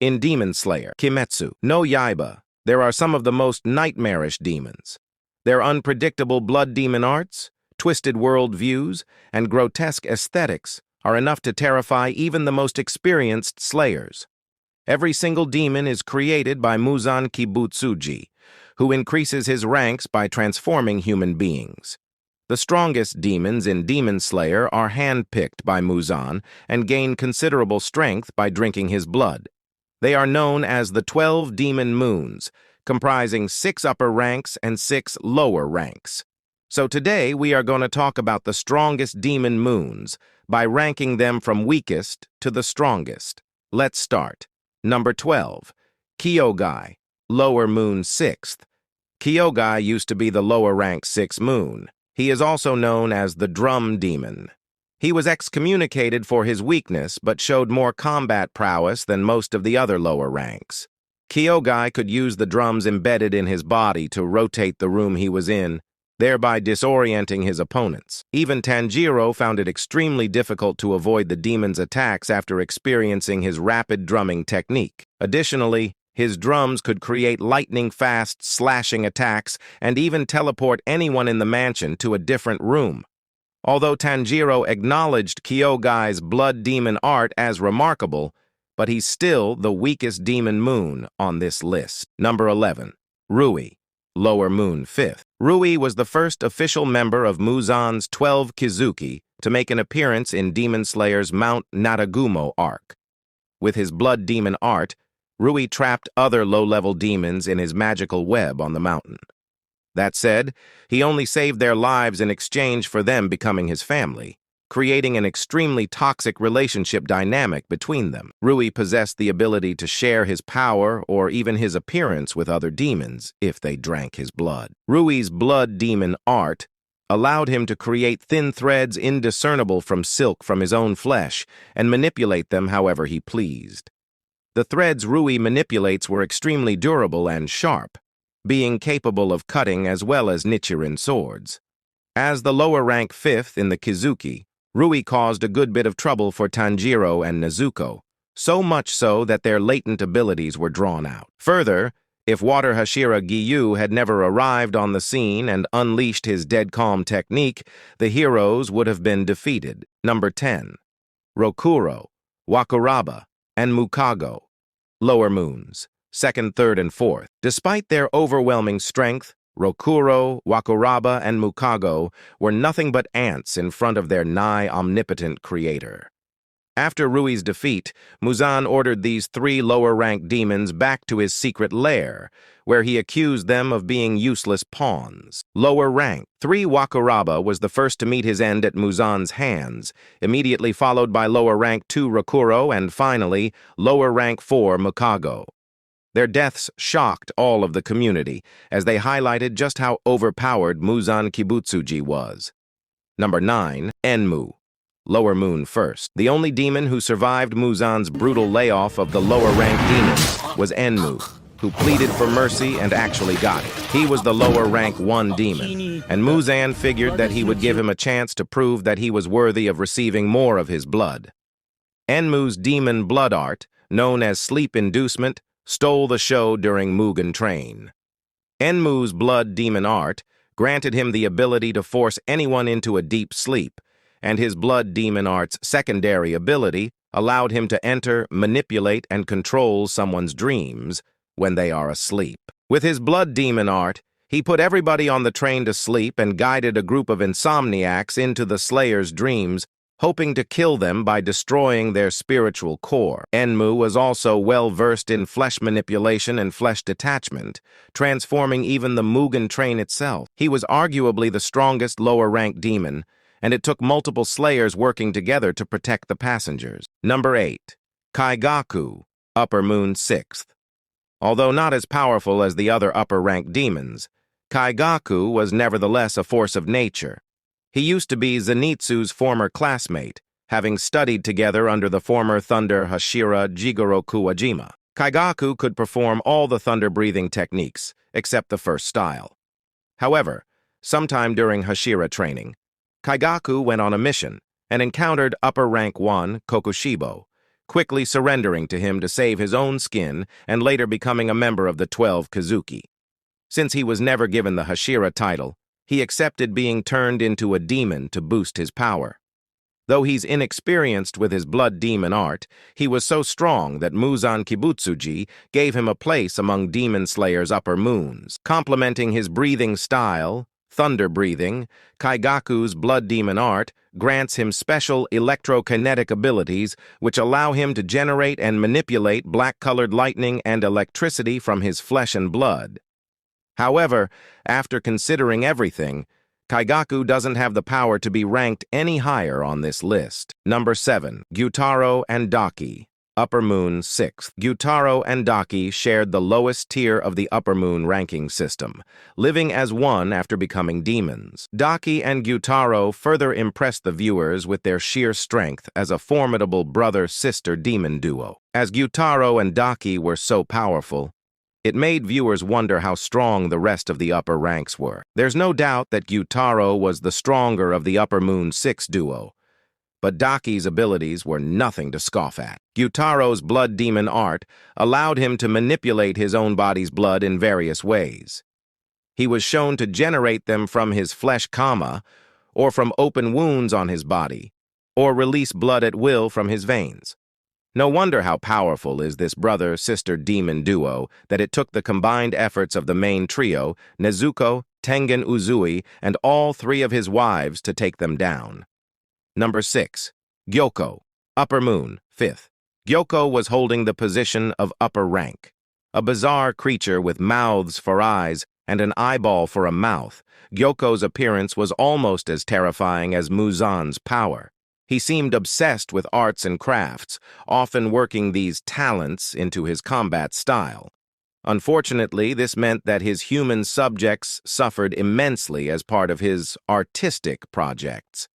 In Demon Slayer, Kimetsu No Yaiba, there are some of the most nightmarish demons. Their unpredictable blood demon arts, twisted world views, and grotesque aesthetics are enough to terrify even the most experienced slayers. Every single demon is created by Muzan Kibutsuji, who increases his ranks by transforming human beings. The strongest demons in Demon Slayer are handpicked by Muzan and gain considerable strength by drinking his blood. They are known as the 12 Demon Moons, comprising 6 upper ranks and 6 lower ranks. So today we are going to talk about the strongest demon moons by ranking them from weakest to the strongest. Let's start. Number 12, Kyogai, lower moon 6th. Kyogai used to be the lower rank 6th moon. He is also known as the drum demon. He was excommunicated for his weakness but showed more combat prowess than most of the other lower ranks. Kyogai could use the drums embedded in his body to rotate the room he was in, thereby disorienting his opponents. Even Tanjiro found it extremely difficult to avoid the demon's attacks after experiencing his rapid drumming technique. Additionally, his drums could create lightning-fast slashing attacks and even teleport anyone in the mansion to a different room. Although Tanjiro acknowledged Kyogai's blood demon art as remarkable, but he's still the weakest demon moon on this list. Number 11, Ruie, lower moon 5th. Ruie was the first official member of Muzan's 12 Kizuki to make an appearance in Demon Slayer's Mount Natagumo arc. With his blood demon art, Ruie trapped other low-level demons in his magical web on the mountain. That said, he only saved their lives in exchange for them becoming his family, creating an extremely toxic relationship dynamic between them. Ruie possessed the ability to share his power or even his appearance with other demons if they drank his blood. Ruie's blood demon art allowed him to create thin threads indiscernible from silk from his own flesh and manipulate them however he pleased. The threads Ruie manipulates were extremely durable and sharp, being capable of cutting as well as Nichiren swords. As the lower rank 5th in the Kizuki, Ruie caused a good bit of trouble for Tanjiro and Nezuko, so much so that their latent abilities were drawn out. Further, if Water Hashira Giyu had never arrived on the scene and unleashed his dead calm technique, the heroes would have been defeated. Number 10, Rokuro, Wawakaba, and Mukago, lower moons, 2nd, 3rd, and 4th. Despite their overwhelming strength, Rokuro, Wawakaba, and Mukago were nothing but ants in front of their nigh-omnipotent creator. After Ruie's defeat, Muzan ordered these 3 lower-ranked demons back to his secret lair, where he accused them of being useless pawns. Lower rank 3 Wawakaba was the first to meet his end at Muzan's hands, immediately followed by lower rank 2 Rokuro and finally lower rank 4 Mukago. Their deaths shocked all of the community, as they highlighted just how overpowered Muzan Kibutsuji was. Number 9, Enmu, lower moon 1st. The only demon who survived Muzan's brutal layoff of the lower-ranked demons was Enmu, who pleaded for mercy and actually got it. He was the lower-rank 1 demon, and Muzan figured that he would give him a chance to prove that he was worthy of receiving more of his blood. Enmu's demon blood art, known as sleep inducement, stole the show during Mugen Train. Enmu's blood demon art granted him the ability to force anyone into a deep sleep, and his blood demon art's secondary ability allowed him to enter, manipulate, and control someone's dreams when they are asleep. With his blood demon art, he put everybody on the train to sleep and guided a group of insomniacs into the Slayer's dreams, hoping to kill them by destroying their spiritual core. Enmu was also well-versed in flesh manipulation and flesh detachment, transforming even the Mugen Train itself. He was arguably the strongest lower-rank demon, and it took multiple slayers working together to protect the passengers. Number 8, Kaku, upper moon 6th. Although not as powerful as the other upper-ranked demons, Kaku was nevertheless a force of nature. He used to be Zenitsu's former classmate, having studied together under the former Thunder Hashira Jigoroku Wajima. Kaku could perform all the thunder-breathing techniques, except the first style. However, sometime during Hashira training, Kaku went on a mission and encountered upper rank 1 Kokushibo, quickly surrendering to him to save his own skin and later becoming a member of the 12 Kazuki. Since he was never given the Hashira title, he accepted being turned into a demon to boost his power. Though he's inexperienced with his blood demon art, he was so strong that Muzan Kibutsuji gave him a place among demon slayers' upper moons. Complementing his breathing style, thunder breathing, Kaigaku's blood demon art grants him special electrokinetic abilities which allow him to generate and manipulate black-colored lightning and electricity from his flesh and blood. However, after considering everything, Kaigaku doesn't have the power to be ranked any higher on this list. Number 7. Gyutaro and Daiki, Upper Moon 6th. Gyutaro and Daiki shared the lowest tier of the Upper Moon ranking system, living as one after becoming demons. Daiki and Gyutaro further impressed the viewers with their sheer strength as a formidable brother-sister demon duo. As Gyutaro and Daiki were so powerful, it made viewers wonder how strong the rest of the upper ranks were. There's no doubt that Gyutaro was the stronger of the Upper Moon 6 duo, but Daki's abilities were nothing to scoff at. Gyutaro's blood demon art allowed him to manipulate his own body's blood in various ways. He was shown to generate them from his flesh kama, or from open wounds on his body, or release blood at will from his veins. No wonder how powerful is this brother-sister demon duo that it took the combined efforts of the main trio, Nezuko, Tengen Uzui, and all three of his wives to take them down. Number 6. Yoko, Upper Moon 5th. Yoko was holding the position of upper rank. A bizarre creature with mouths for eyes and an eyeball for a mouth, Yoko's appearance was almost as terrifying as Muzan's power. He seemed obsessed with arts and crafts, often working these talents into his combat style. Unfortunately, this meant that his human subjects suffered immensely as part of his artistic projects.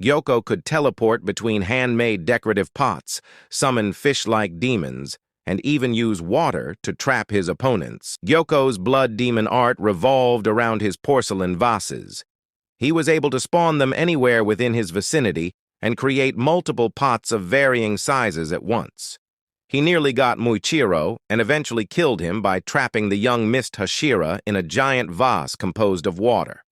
Yoko could teleport between handmade decorative pots, summon fish-like demons, and even use water to trap his opponents. Yoko's blood demon art revolved around his porcelain vases. He was able to spawn them anywhere within his vicinity and create multiple pots of varying sizes at once. He nearly got Muichiro and eventually killed him by trapping the young Mist Hashira in a giant vase composed of water.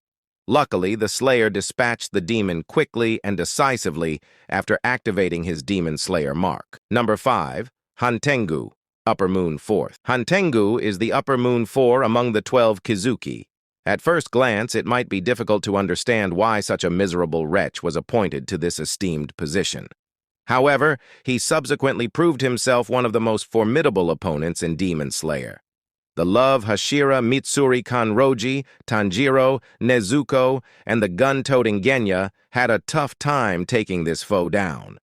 Luckily, the Slayer dispatched the demon quickly and decisively after activating his Demon Slayer mark. Number 5. Hantengu, Upper Moon 4th. Hantengu is the Upper Moon 4 among the 12 Kizuki. At first glance, it might be difficult to understand why such a miserable wretch was appointed to this esteemed position. However, he subsequently proved himself one of the most formidable opponents in Demon Slayer. The Love Hashira Mitsuri Kanroji, Tanjiro, Nezuko, and the gun-toting Genya had a tough time taking this foe down.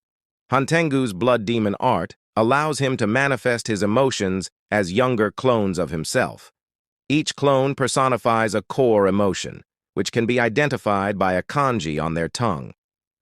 Hantengu's blood demon art allows him to manifest his emotions as younger clones of himself. Each clone personifies a core emotion, which can be identified by a kanji on their tongue.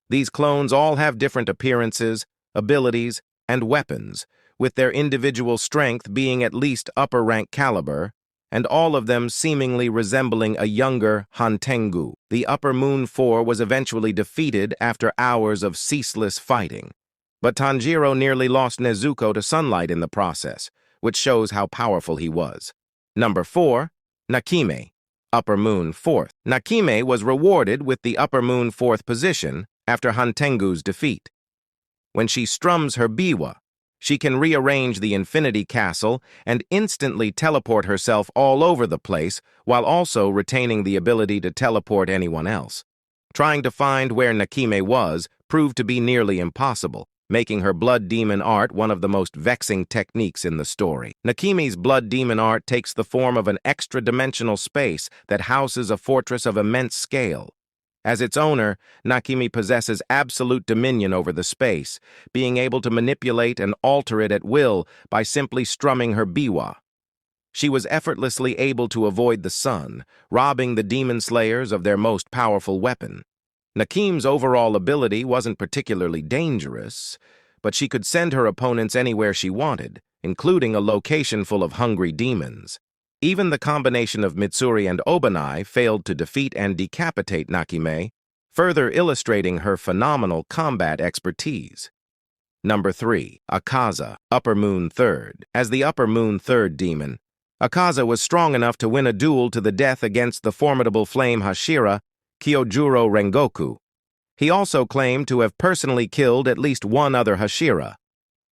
These clones all have different appearances, abilities, and weapons, with their individual strength being at least upper-rank caliber, and all of them seemingly resembling a younger Hantengu. The Upper Moon 4 was eventually defeated after hours of ceaseless fighting, but Tanjiro nearly lost Nezuko to sunlight in the process, which shows how powerful he was. Number 4. Nakime, Upper Moon 4th. Nakime was rewarded with the Upper Moon 4th position after Hantengu's defeat. When she strums her biwa, she can rearrange the Infinity Castle and instantly teleport herself all over the place while also retaining the ability to teleport anyone else. Trying to find where Nakime was proved to be nearly impossible, making her blood demon art one of the most vexing techniques in the story. Nakime's blood demon art takes the form of an extra-dimensional space that houses a fortress of immense scale. As its owner, Nakime possesses absolute dominion over the space, being able to manipulate and alter it at will by simply strumming her biwa. She was effortlessly able to avoid the sun, robbing the demon slayers of their most powerful weapon. Nakime's overall ability wasn't particularly dangerous, but she could send her opponents anywhere she wanted, including a location full of hungry demons. Even the combination of Mitsuri and Obanai failed to defeat and decapitate Nakime, further illustrating her phenomenal combat expertise. Number 3. Akaza, Upper Moon Third. As the Upper Moon Third demon, Akaza was strong enough to win a duel to the death against the formidable flame Hashira, Kyojuro Rengoku. He also claimed to have personally killed at least one other Hashira.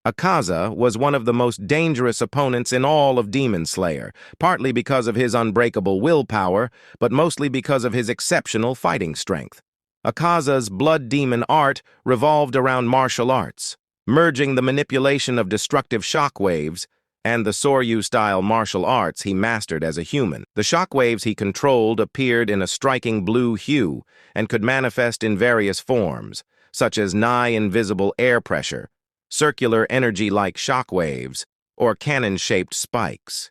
Akaza was one of the most dangerous opponents in all of Demon Slayer, partly because of his unbreakable willpower, but mostly because of his exceptional fighting strength. Akaza's blood demon art revolved around martial arts, merging the manipulation of destructive shockwaves and the Soryu-style martial arts he mastered as a human. The shockwaves he controlled appeared in a striking blue hue and could manifest in various forms, such as nigh-invisible air pressure, circular energy-like shockwaves, or cannon-shaped spikes.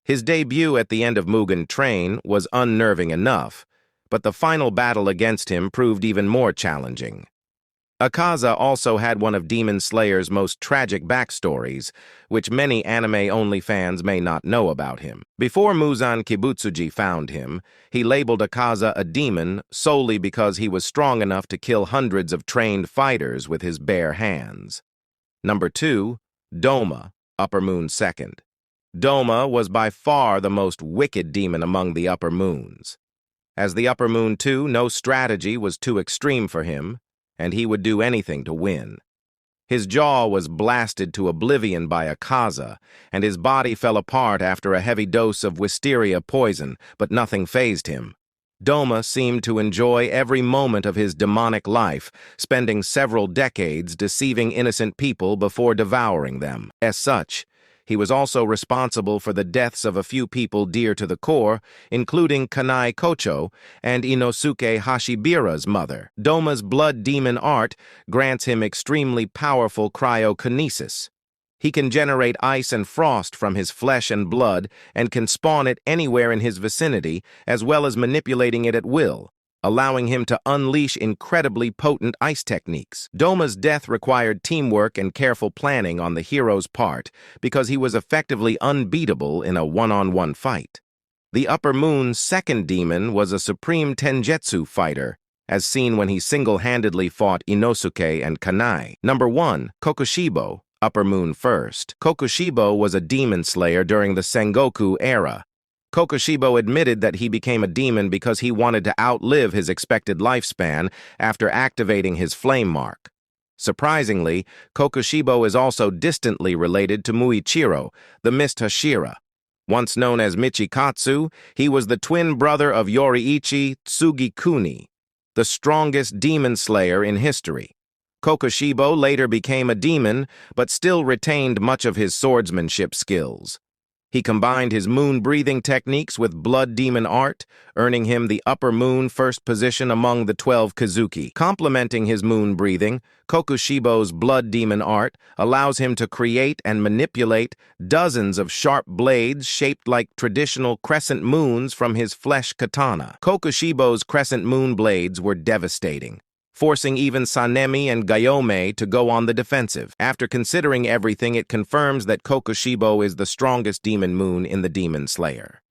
His debut at the end of Mugen Train was unnerving enough, but the final battle against him proved even more challenging. Akaza also had one of Demon Slayer's most tragic backstories, which many anime-only fans may not know about him. Before Muzan Kibutsuji found him, he labeled Akaza a demon solely because he was strong enough to kill hundreds of trained fighters with his bare hands. Number 2. Doma, Upper Moon Second. Doma was by far the most wicked demon among the Upper Moons. As the Upper Moon 2, no strategy was too extreme for him, and he would do anything to win. His jaw was blasted to oblivion by Akaza, and his body fell apart after a heavy dose of wisteria poison, but nothing fazed him. Doma seemed to enjoy every moment of his demonic life, spending several decades deceiving innocent people before devouring them. As such, he was also responsible for the deaths of a few people dear to the core, including Kanai Kocho and Inosuke Hashibira's mother. Doma's blood demon art grants him extremely powerful cryokinesis. He can generate ice and frost from his flesh and blood and can spawn it anywhere in his vicinity, as well as manipulating it at will, allowing him to unleash incredibly potent ice techniques. Doma's death required teamwork and careful planning on the hero's part because he was effectively unbeatable in a one-on-one fight. The Upper Moon's second demon was a supreme tenjutsu fighter, as seen when he single-handedly fought Inosuke and Kanai. Number 1. Kokushibo, Upper Moon First. Kokushibo was a demon slayer during the Sengoku era. Kokushibo admitted that he became a demon because he wanted to outlive his expected lifespan after activating his flame mark. Surprisingly, Kokushibo is also distantly related to Muichiro, the Mist Hashira. Once known as Michikatsu, he was the twin brother of Yoriichi Tsugikuni, the strongest demon slayer in history. Kokushibo later became a demon, but still retained much of his swordsmanship skills. He combined his moon-breathing techniques with blood demon art, earning him the Upper Moon First position among the 12 Kazuki. Complementing his moon-breathing, Kokushibo's blood demon art allows him to create and manipulate dozens of sharp blades shaped like traditional crescent moons from his flesh katana. Kokushibo's crescent moon blades were devastating, forcing even Sanemi and Gyome to go on the defensive. After considering everything, it confirms that Kokushibo is the strongest demon moon in the Demon Slayer.